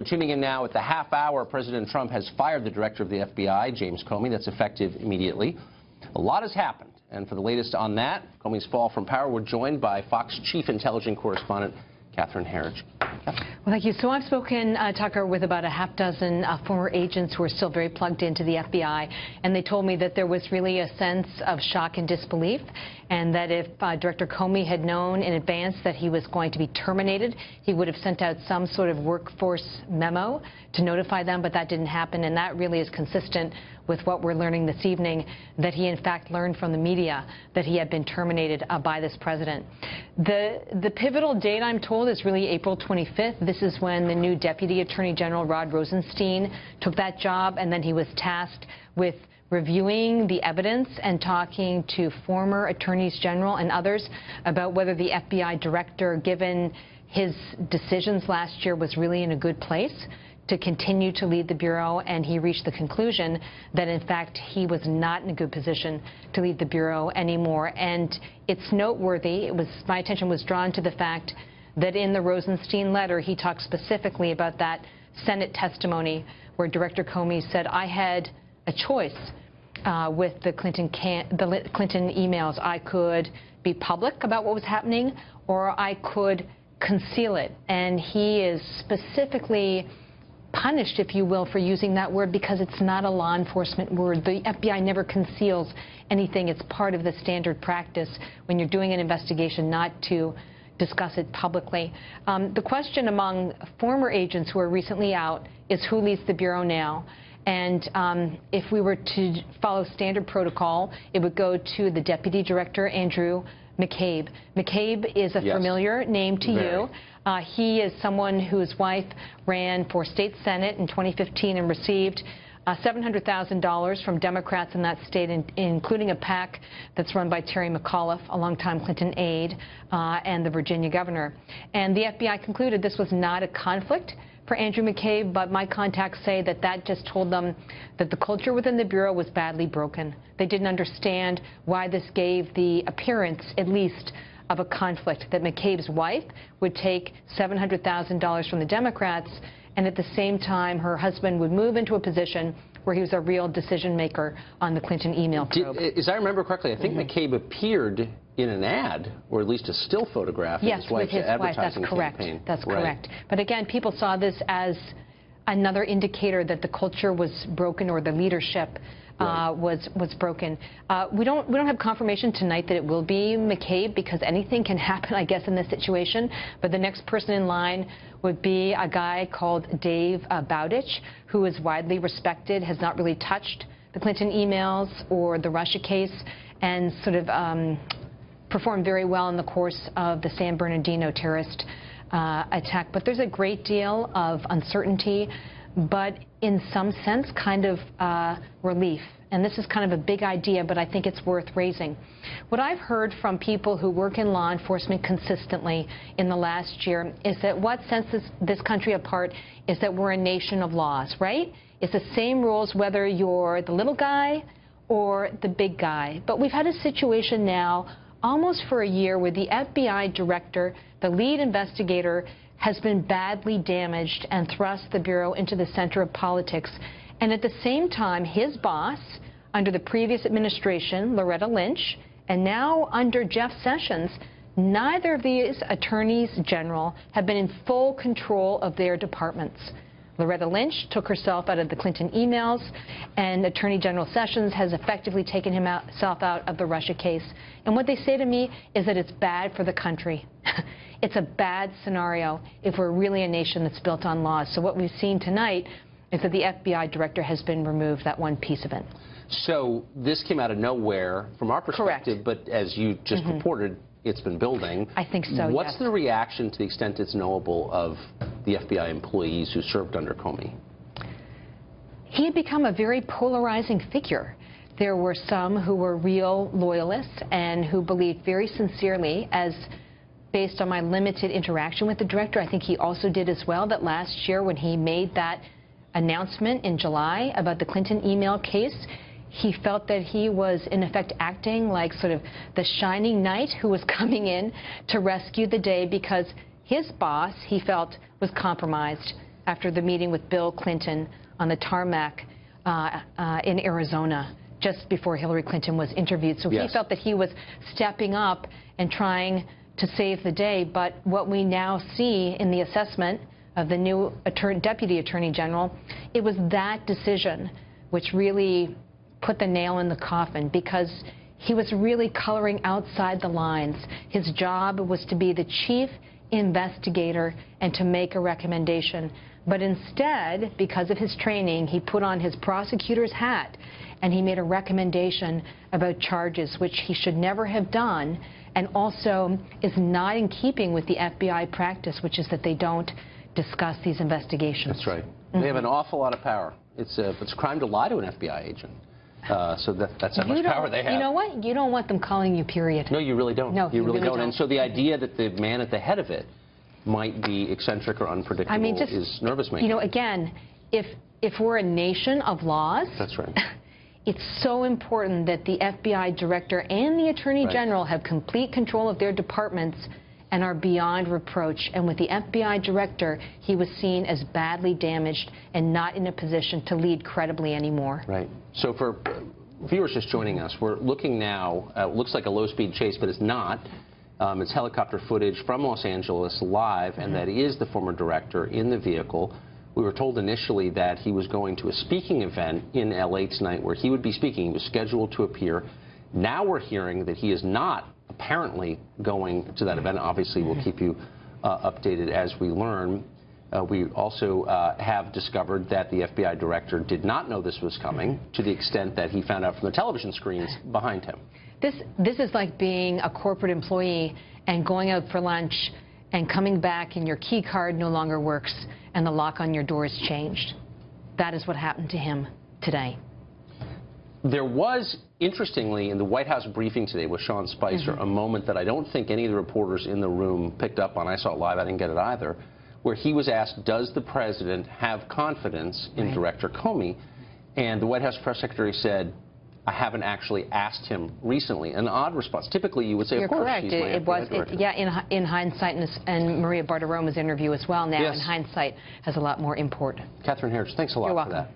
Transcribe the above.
We're tuning in now at the half hour. President Trump has fired the director of the FBI, James Comey. That's effective immediately. A lot has happened. And for the latest on that, Comey's fall from power, we're joined by Fox Chief Intelligence Correspondent Catherine Herridge. Well, thank you. So I've spoken, Tucker, with about a half dozen former agents who are still very plugged into the FBI, and they told me that there was really a sense of shock and disbelief, and that if Director Comey had known in advance that he was going to be terminated, he would have sent out some sort of workforce memo to notify them, but that didn't happen, and that really is consistent with what we're learning this evening, that he in fact learned from the media that he had been terminated by this president. The pivotal date, I'm told, is really April 25th. This is when the new Deputy Attorney General, Rod Rosenstein, took that job, and then he was tasked with reviewing the evidence and talking to former attorneys general and others about whether the FBI director, given his decisions last year, was really in a good place to continue to lead the Bureau, and he reached the conclusion that, in fact, he was not in a good position to lead the Bureau anymore. And it's noteworthy. My attention was drawn to the fact that in the Rosenstein letter, he talked specifically about that Senate testimony where Director Comey said, I had a choice with the Clinton emails. I could be public about what was happening, or I could conceal it. And he is specifically punished, if you will, for using that word, because it's not a law enforcement word. The FBI never conceals anything. It's part of the standard practice when you're doing an investigation not to discuss it publicly. The question among former agents who are recently out is who leads the Bureau now. And if we were to follow standard protocol, it would go to the Deputy Director, Andrew McCabe. McCabe is a familiar name to you. He is someone whose wife ran for state senate in 2015 and received $700,000 from Democrats in that state, including a PAC that's run by Terry McAuliffe, a longtime Clinton aide, and the Virginia governor. And the FBI concluded this was not a conflict for Andrew McCabe, but my contacts say that that just told them that the culture within the Bureau was badly broken. They didn't understand why this gave the appearance, at least, of a conflict, that McCabe's wife would take $700,000 from the Democrats, and at the same time her husband would move into a position where he was a real decision maker on the Clinton email probe. As I remember correctly, I think McCabe appeared in an ad, or at least a still photograph of his wife's advertising campaign. That's correct. But again, people saw this as another indicator that the culture was broken, or the leadership was broken. We don't have confirmation tonight that it will be McCabe, because anything can happen, I guess, in this situation. But the next person in line would be a guy called Dave Bowditch, who is widely respected, has not really touched the Clinton emails or the Russia case, and sort of performed very well in the course of the San Bernardino terrorist attack. But there's a great deal of uncertainty, but in some sense, kind of relief. And this is kind of a big idea, but I think it's worth raising. What I've heard from people who work in law enforcement consistently in the last year is that what sets this country apart is that we're a nation of laws, right? It's the same rules whether you're the little guy or the big guy. But we've had a situation now almost for a year where the FBI director, the lead investigator, has been badly damaged and thrust the Bureau into the center of politics. And at the same time, his boss, under the previous administration, Loretta Lynch, and now under Jeff Sessions, neither of these attorneys general have been in full control of their departments. Loretta Lynch took herself out of the Clinton emails, and Attorney General Sessions has effectively taken himself out of the Russia case. And what they say to me is that it's bad for the country. It's a bad scenario if we're really a nation that's built on laws. So what we've seen tonight is that the FBI director has been removed, that one piece of it. So this came out of nowhere from our perspective, but as you just reported, it's been building. I think so, What's the reaction, to the extent it's knowable, of the FBI employees who served under Comey? He had become a very polarizing figure. There were some who were real loyalists and who believed very sincerely, as based on my limited interaction with the director, I think he also did as well, that last year when he made that announcement in July about the Clinton email case, he felt that he was, in effect, acting like sort of the shining knight who was coming in to rescue the day because his boss, he felt, was compromised. after the meeting with Bill Clinton on the tarmac in Arizona, just before Hillary Clinton was interviewed. So yes. he felt that he was stepping up and trying to save the day. But what we now see in the assessment of the new Deputy Attorney General, it was that decision which really put the nail in the coffin, because he was really coloring outside the lines. His job was to be the chief investigator and to make a recommendation. But instead, because of his training, he put on his prosecutor's hat and he made a recommendation about charges, which he should never have done, and also is not in keeping with the FBI practice, which is that they don't discuss these investigations. That's right. They have an awful lot of power. It's a crime to lie to an FBI agent. So that's how much power they have. You know what? You don't want them calling you, period. No, you really don't. No, you really don't. And so the idea that the man at the head of it might be eccentric or unpredictable is nervous-making. You know, again, if we're a nation of laws, that's right. It's so important that the FBI director and the Attorney General have complete control of their departments and are beyond reproach. And with the FBI director, he was seen as badly damaged and not in a position to lead credibly anymore. Right. So for viewers just joining us, we're looking now, looks like a low-speed chase, but it's not. It's helicopter footage from Los Angeles live, and that is the former director in the vehicle. We were told initially that he was going to a speaking event in L.A. tonight where he would be speaking. He was scheduled to appear. Now we're hearing that he is not apparently going to that event. Obviously, we'll keep you updated as we learn. We also have discovered that the FBI director did not know this was coming, to the extent that he found out from the television screens behind him. This is like being a corporate employee and going out for lunch and coming back and your key card no longer works and the lock on your door is changed. That is what happened to him today. There was, interestingly, in the White House briefing today with Sean Spicer, a moment that I don't think any of the reporters in the room picked up on. I saw it live. I didn't get it either, where he was asked, does the president have confidence in Director Comey? And the White House press secretary said, I haven't actually asked him recently. An odd response. Typically, you would say, You're of course, correct. He's my FBI director. In hindsight, and Maria Bartiromo's interview as well now, in hindsight, has a lot more import. Catherine Herridge, thanks a lot You're for welcome. that.